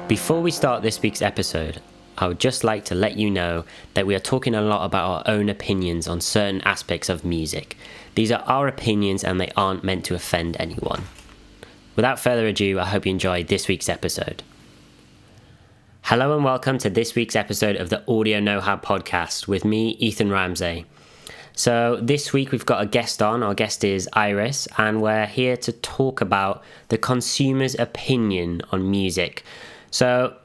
Before we start this week's episode, I would just like to let you know that we are talking a lot about our own opinions on certain aspects of music. These are our opinions and they aren't meant to offend anyone. Without further ado, I hope you enjoy this week's episode. Hello and welcome to this week's episode of the Audio Know-How podcast with me, Ethan Ramsey. So this week we've got a guest on. Our guest is Iris, and we're here to talk about the consumer's opinion on music. So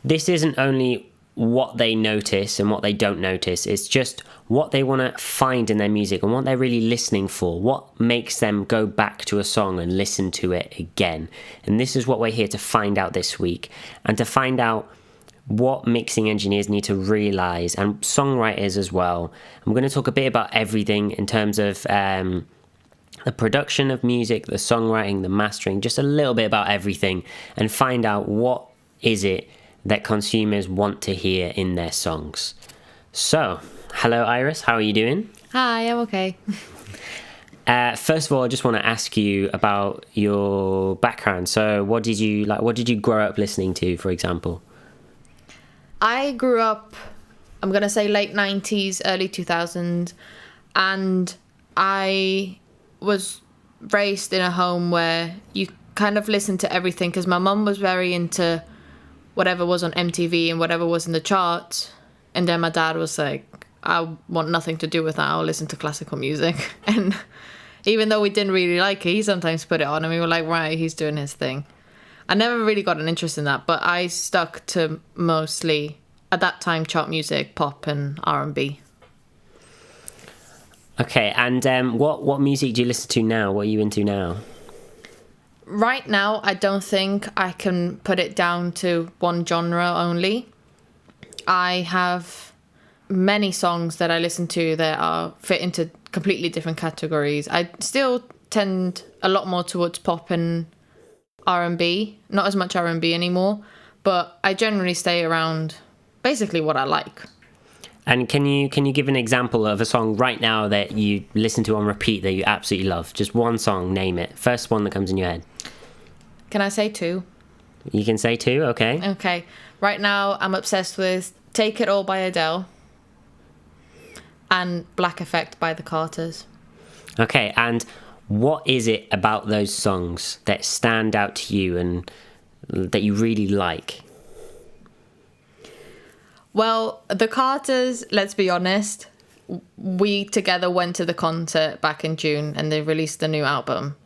this isn't only what they notice and what they don't notice, it's just what they want to find in their music and what they're really listening for, what makes them go back to a song and listen to it again. And this is what we're here to find out this week, and to find out what mixing engineers need to realize, and songwriters as well. I'm going to talk a bit about everything in terms of the production of music, the songwriting, the mastering, just a little bit about everything, and find out what is it that consumers want to hear in their songs. So, hello Iris, how are you doing? Hi, I'm okay. First of all, I just want to ask you about your background. So, what did you grow up listening to, for example? I grew up, I'm going to say late 90s, early 2000s, and I was raised in a home where you kind of listened to everything, because my mum was very into whatever was on MTV and whatever was in the charts, and then my dad was like, I want nothing to do with that, I'll listen to classical music. And even though we didn't really like it, he sometimes put it on and we were like, right, he's doing his thing. I never really got an interest in that, but I stuck to mostly, at that time, chart music, pop and R&B. Okay, and what music do you listen to now? What are you into now? Right now, I don't think I can put it down to one genre only. I have many songs that I listen to that are fit into completely different categories. I still tend a lot more towards pop and R&B, not as much R&B anymore, but I generally stay around basically what I like. And can you give an example of a song right now that you listen to on repeat that you absolutely love? Just one song, name it. First one that comes in your head. Can I say two? You can say two, okay. Okay. Right now, I'm obsessed with Take It All by Adele and Black Effect by the Carters. Okay, and what is it about those songs that stand out to you and that you really like? Well, the Carters, let's be honest, we together went to the concert back in June and they released the new album.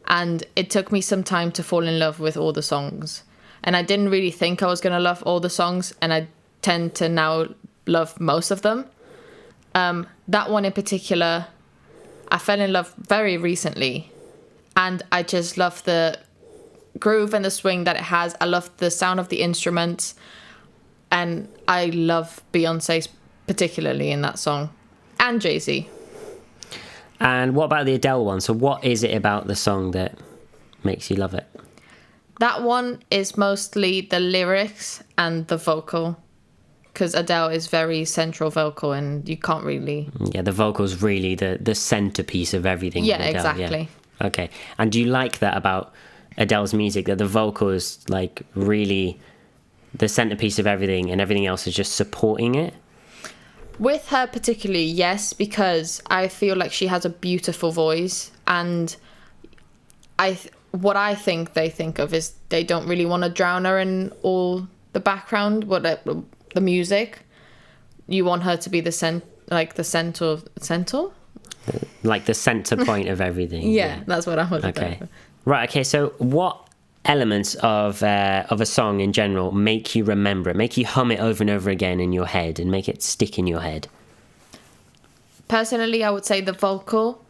And it took me some time to fall in love with all the songs. And I didn't really think I was going to love all the songs, and I tend to now love most of them. That one in particular, I fell in love very recently, and I just love the groove and the swing that it has. I love the sound of the instruments, and I love Beyonce particularly in that song, and Jay-Z. And what about the Adele one? So what is it about the song that makes you love it? That one is mostly the lyrics and the vocal, because Adele is very central vocal and you can't really... Yeah, the vocal's really the centerpiece of everything. Yeah, Adele, exactly. Yeah. Okay. And do you like that about Adele's music, that the vocal is like really the centerpiece of everything and everything else is just supporting it? With her particularly, yes, because I feel like she has a beautiful voice, and what I think they think of is they don't really want to drown her in all the background, the music. You want her to be the center? Like the center point of everything. Yeah, that's what I was. Okay, right. Okay, so what elements of a song in general make you remember it, make you hum it over and over again in your head and make it stick in your head? Personally, I would say the vocal,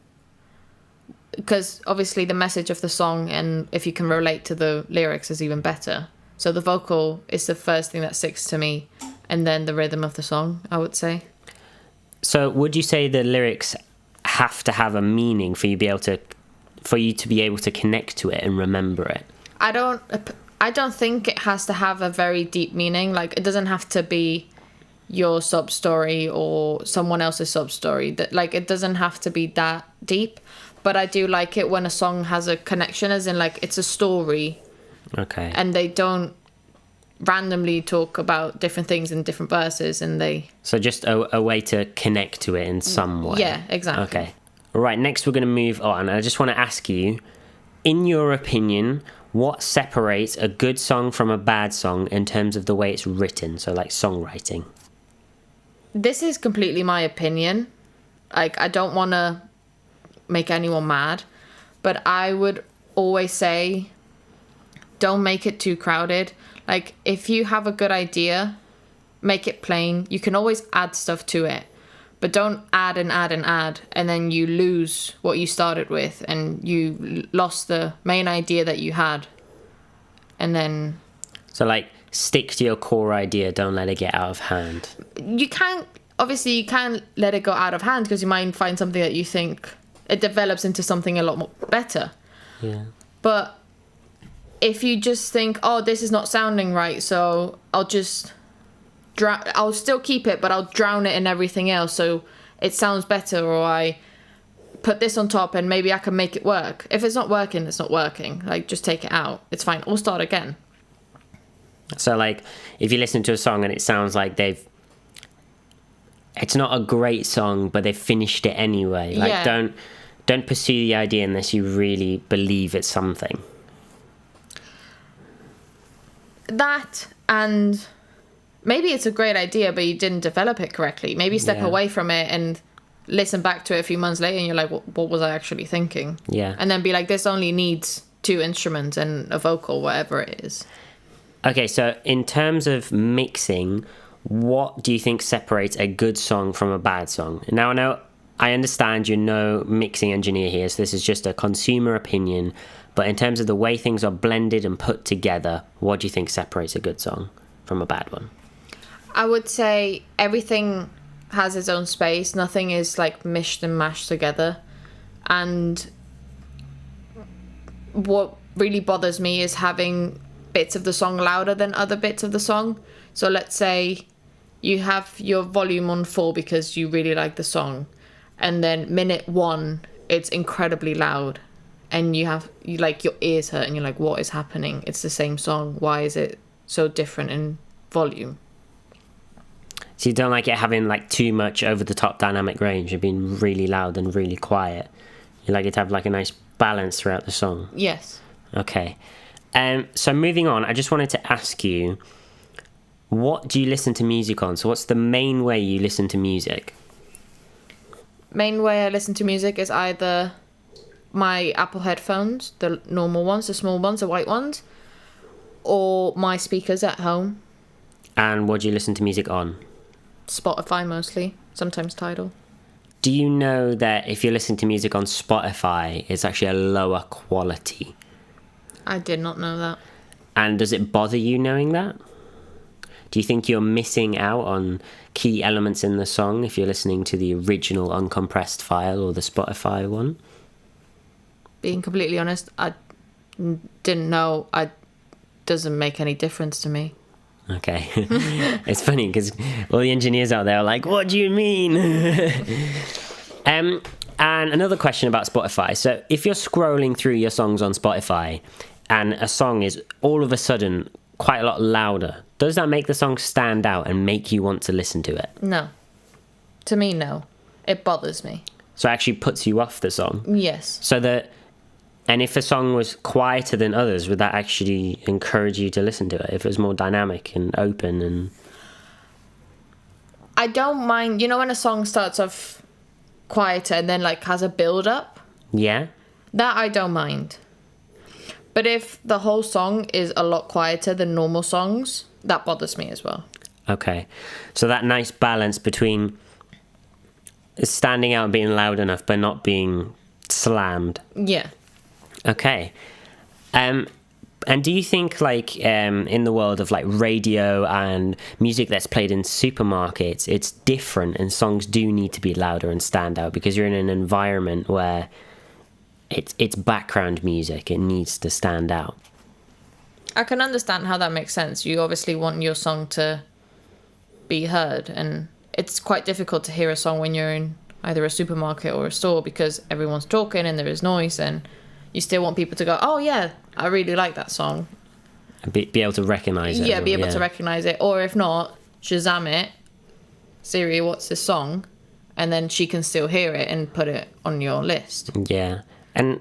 because obviously the message of the song, and if you can relate to the lyrics, is even better. So the vocal is the first thing that sticks to me, and then the rhythm of the song, I would say. So would you say the lyrics have to have a meaning for you to be able to connect to it and remember it? I don't think it has to have a very deep meaning. Like, it doesn't have to be your sub story or someone else's sub story. That, like, it doesn't have to be that deep. But I do like it when a song has a connection, as in, like, it's a story. Okay. And they don't randomly talk about different things in different verses, and they... So just a way to connect to it in some way. Yeah, exactly. Okay. All right, next we're going to move on. I just want to ask you, in your opinion, what separates a good song from a bad song in terms of the way it's written? So like songwriting. This is completely my opinion. Like, I don't want to make anyone mad, but I would always say, don't make it too crowded. Like, if you have a good idea, make it plain. You can always add stuff to it, but don't add and add and add, and then you lose what you started with, and you lost the main idea that you had. And then... So like, stick to your core idea, don't let it get out of hand. You can't let it go out of hand, because you might find something that you think it develops into something a lot more better. Yeah. But if you just think, oh, this is not sounding right, so I'll still keep it, but I'll drown it in everything else so it sounds better, or I put this on top and maybe I can make it work. If it's not working, it's not working. Like, just take it out. It's fine. Or start again. So like, if you listen to a song and it sounds like it's not a great song, but they've finished it anyway. Like, Yeah. don't pursue the idea unless you really believe it's something. That, and maybe it's a great idea, but you didn't develop it correctly. Maybe step Yeah. away from it and listen back to it a few months later, and you're like, what was I actually thinking? Yeah. And then be like, this only needs 2 instruments and a vocal, whatever it is. Okay, so in terms of mixing, what do you think separates a good song from a bad song? Now, I understand you're no mixing engineer here, so this is just a consumer opinion. But in terms of the way things are blended and put together, what do you think separates a good song from a bad one? I would say everything has its own space. Nothing is like mished and mashed together. And what really bothers me is having bits of the song louder than other bits of the song. So let's say you have your volume on full because you really like the song, and then minute 1 it's incredibly loud, and you like, your ears hurt and you're like, what is happening? It's the same song. Why is it so different in volume? So you don't like it having like too much over the top dynamic range of being really loud and really quiet. You like it to have like a nice balance throughout the song. Yes. Okay. So moving on, I just wanted to ask you, what do you listen to music on? So what's the main way you listen to music? Main way I listen to music is either my Apple headphones, the normal ones, the small ones, the white ones, or my speakers at home. And what do you listen to music on? Spotify mostly, sometimes Tidal. Do you know that if you're listening to music on Spotify, it's actually a lower quality? I did not know that. And does it bother you knowing that? Do you think you're missing out on key elements in the song if you're listening to the original uncompressed file or the Spotify one? Being completely honest, I didn't know. Doesn't make any difference to me. Okay. It's funny because all the engineers out there are like, what do you mean? And another question about Spotify. So if you're scrolling through your songs on Spotify and a song is all of a sudden quite a lot louder, does that make the song stand out and make you want to listen to it? No. To me, no. It bothers me. So it actually puts you off the song? Yes. And if a song was quieter than others, would that actually encourage you to listen to it? If it was more dynamic and open and... I don't mind, when a song starts off quieter and then like has a build up? Yeah? That I don't mind. But if the whole song is a lot quieter than normal songs, that bothers me as well. Okay. So that nice balance between standing out and being loud enough but not being slammed. Yeah. Okay. And do you think in the world of radio and music that's played in supermarkets, it's different and songs do need to be louder and stand out because you're in an environment where it's background music, it needs to stand out? I can understand how that makes sense. You obviously want your song to be heard, and it's quite difficult to hear a song when you're in either a supermarket or a store because everyone's talking and there is noise, and you still want people to go, oh yeah, I really like that song. Be able to recognize it. Yeah, be able to recognize it. Or if not, Shazam it. Siri, what's this song? And then she can still hear it and put it on your list. Yeah. And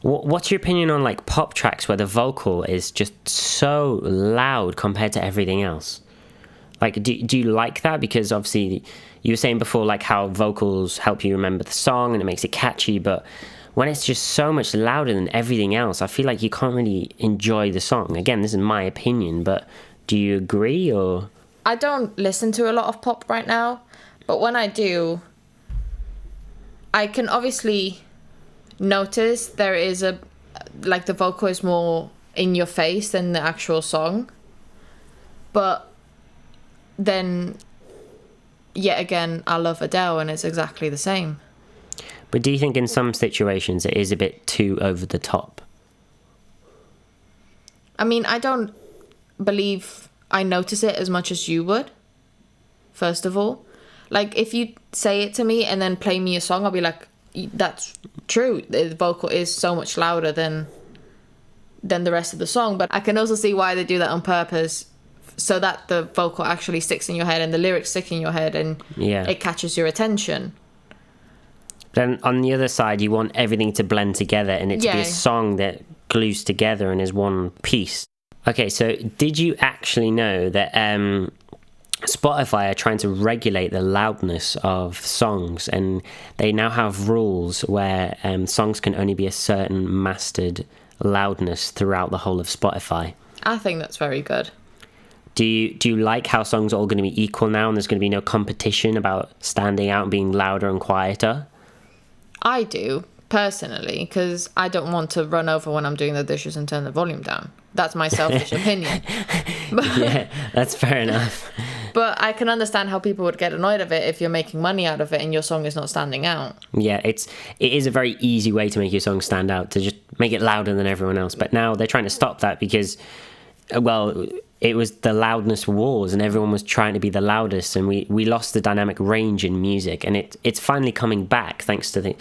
what's your opinion on like pop tracks where the vocal is just so loud compared to everything else? Like, do you like that? Because obviously you were saying before like how vocals help you remember the song and it makes it catchy, but when it's just so much louder than everything else, I feel like you can't really enjoy the song. Again, this is my opinion, but do you agree or? I don't listen to a lot of pop right now, but when I do, I can obviously notice there is like the vocal is more in your face than the actual song. But then, yet again, I love Adele and it's exactly the same. But do you think in some situations it is a bit too over the top? I mean, I don't believe I notice it as much as you would, first of all. Like, if you say it to me and then play me a song, I'll be like, that's true. The vocal is so much louder than the rest of the song. But I can also see why they do that on purpose, so that the vocal actually sticks in your head and the lyrics stick in your head and it catches your attention. Then on the other side, you want everything to blend together and it to be a song that glues together and is one piece. Okay, so did you actually know that Spotify are trying to regulate the loudness of songs, and they now have rules where songs can only be a certain mastered loudness throughout the whole of Spotify? I think that's very good. Do you like how songs are all going to be equal now and there's going to be no competition about standing out and being louder and quieter? I do, personally, because I don't want to run over when I'm doing the dishes and turn the volume down. That's my selfish opinion. Yeah, that's fair enough. But I can understand how people would get annoyed of it if you're making money out of it and your song is not standing out. Yeah, it is a very easy way to make your song stand out, to just make it louder than everyone else. But now they're trying to stop that because, well, it was the loudness wars and everyone was trying to be the loudest, and we lost the dynamic range in music, and it's finally coming back thanks to the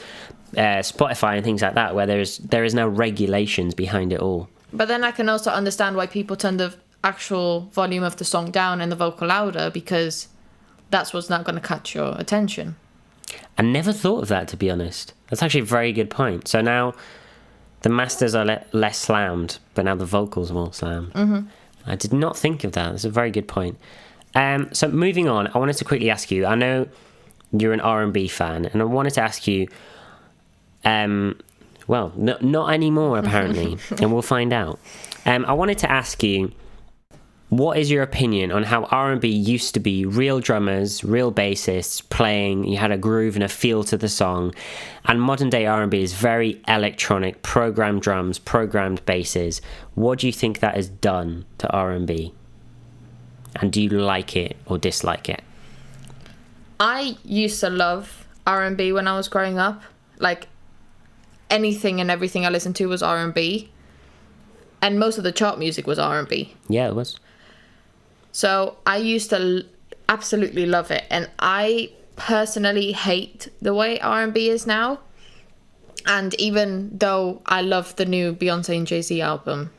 Spotify and things like that, where there is now regulations behind it all. But then I can also understand why people turn the actual volume of the song down and the vocal louder, because that's what's not going to catch your attention. I never thought of that, to be honest. That's actually a very good point. So now the masters are less slammed, but now the vocals are more slammed. Mm-hmm. I did not think of that. That's a very good point. So moving on, I wanted to quickly ask you, I know you're an R&B fan, and I wanted to ask you, well, not anymore apparently, and we'll find out. I wanted to ask you, what is your opinion on how R&B used to be real drummers, real bassists playing, you had a groove and a feel to the song, and modern day R&B is very electronic, programmed drums, programmed basses. What do you think that has done to R&B? And do you like it or dislike it? I used to love R&B when I was growing up. Like, anything and everything I listened to was R&B. And most of the chart music was R&B. Yeah, it was. So I used to absolutely love it. And I personally hate the way R&B is now. And even though I love the new Beyonce and Jay-Z album,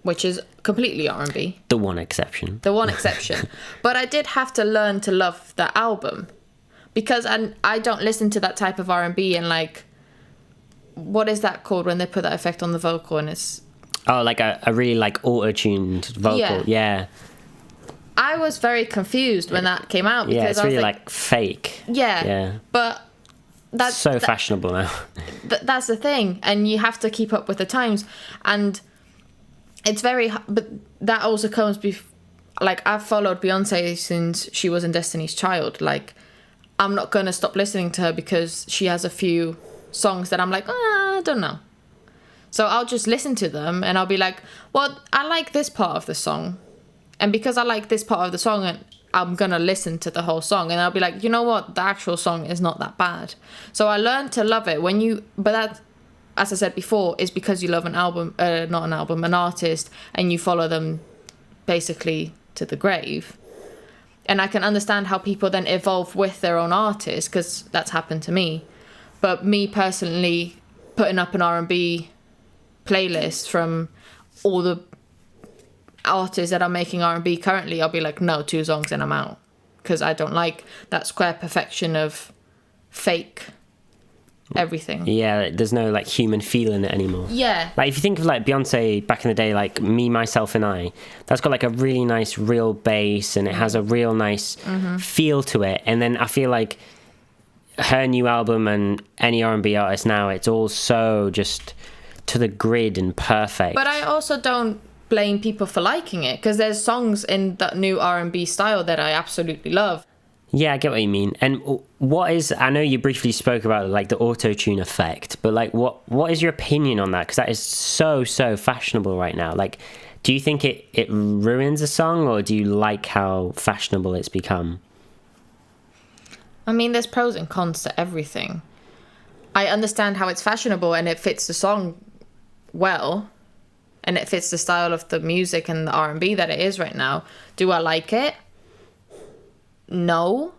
which is completely R&B. The one exception. The one exception. But I did have to learn to love the album. Because I don't listen to that type of R&B and like, what is that called when they put that effect on the vocal and it's... Oh, like a really like auto-tuned vocal. Yeah. I was very confused when that came out. Because it's really like fake. Yeah. But that's... so fashionable now. That's the thing. And you have to keep up with the times. And it's very... But that also comes... Like, I've followed Beyonce since she was in Destiny's Child. Like, I'm not going to stop listening to her because she has a few songs that I'm like, I don't know. So I'll just listen to them and I'll be like, well, I like this part of the song. And because I like this part of the song, I'm going to listen to the whole song. And I'll be like, you know what? The actual song is not that bad. So I learned to love it but that, as I said before, is because you love an artist, and you follow them basically to the grave. And I can understand how people then evolve with their own artist, because that's happened to me. But me personally, putting up an R&B playlist from all the artists that are making R&B currently, I'll be like, no, 2 songs and I'm out, because I don't like that square perfection of fake everything. Yeah, there's no like human feel in it anymore. Yeah. Like if you think of like Beyonce back in the day, like Me, Myself and I, that's got like a really nice real bass and it has a real nice feel to it. And then I feel like her new album and any R&B artist now, it's all so just to the grid and perfect. But I also don't blame people for liking it, because there's songs in that new R&B style that I absolutely love. Yeah, I get what you mean. And what is, I know you briefly spoke about like the auto-tune effect, but like what is your opinion on that? Because that is so fashionable right now. Like, do you think it ruins a song, or do you like how fashionable it's become? I mean, there's pros and cons to everything. I understand how it's fashionable and it fits the song well, and it fits the style of the music and the R&B that it is right now. Do I like it? No.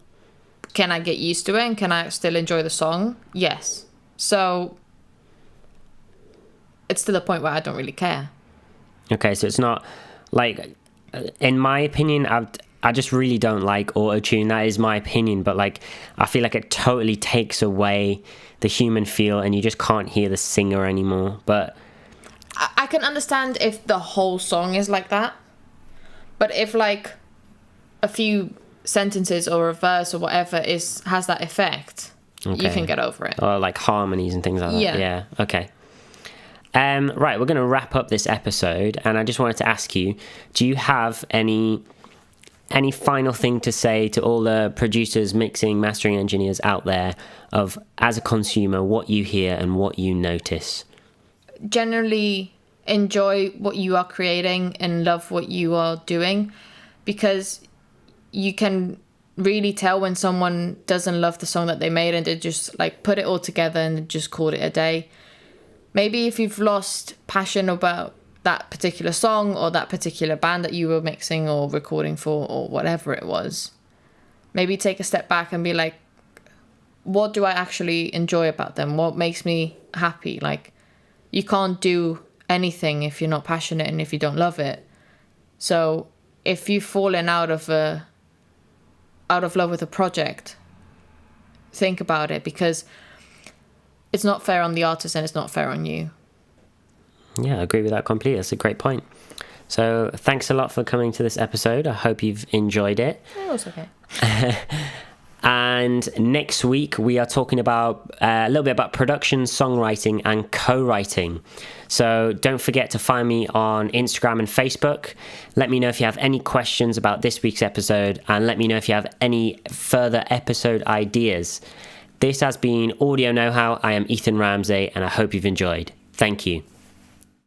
Can I get used to it, and can I still enjoy the song? Yes. So it's to the point where I don't really care. Okay, so it's not like, in my opinion, I just really don't like auto-tune. That is my opinion, but like I feel like it totally takes away the human feel and you just can't hear the singer anymore. But I can understand if the whole song is like that, but if like a few sentences or a verse or whatever has that effect, you can get over it. Or like harmonies and things like that. Yeah. Okay. Right, we're going to wrap up this episode, and I just wanted to ask you, do you have any final thing to say to all the producers, mixing, mastering engineers out there of, as a consumer, what you hear and what you notice? Generally enjoy what you are creating and love what you are doing, because you can really tell when someone doesn't love the song that they made and they just like put it all together and just called it a day. Maybe if you've lost passion about that particular song or that particular band that you were mixing or recording for or whatever it was, maybe take a step back and be like, what do I actually enjoy about them? What makes me happy? Like, you can't do anything if you're not passionate and if you don't love it. So if you've fallen out of love with a project, think about it, because it's not fair on the artist and it's not fair on you. Yeah, I agree with that completely. That's a great point. So thanks a lot for coming to this episode. I hope you've enjoyed it. It was okay. And next week we are talking about a little bit about production, songwriting and co-writing. So don't forget to find me on Instagram and Facebook. Let me know if you have any questions about this week's episode, and let me know if you have any further episode ideas. This has been Audio Know How. I am Ethan Ramsey, and I hope you've enjoyed. Thank you.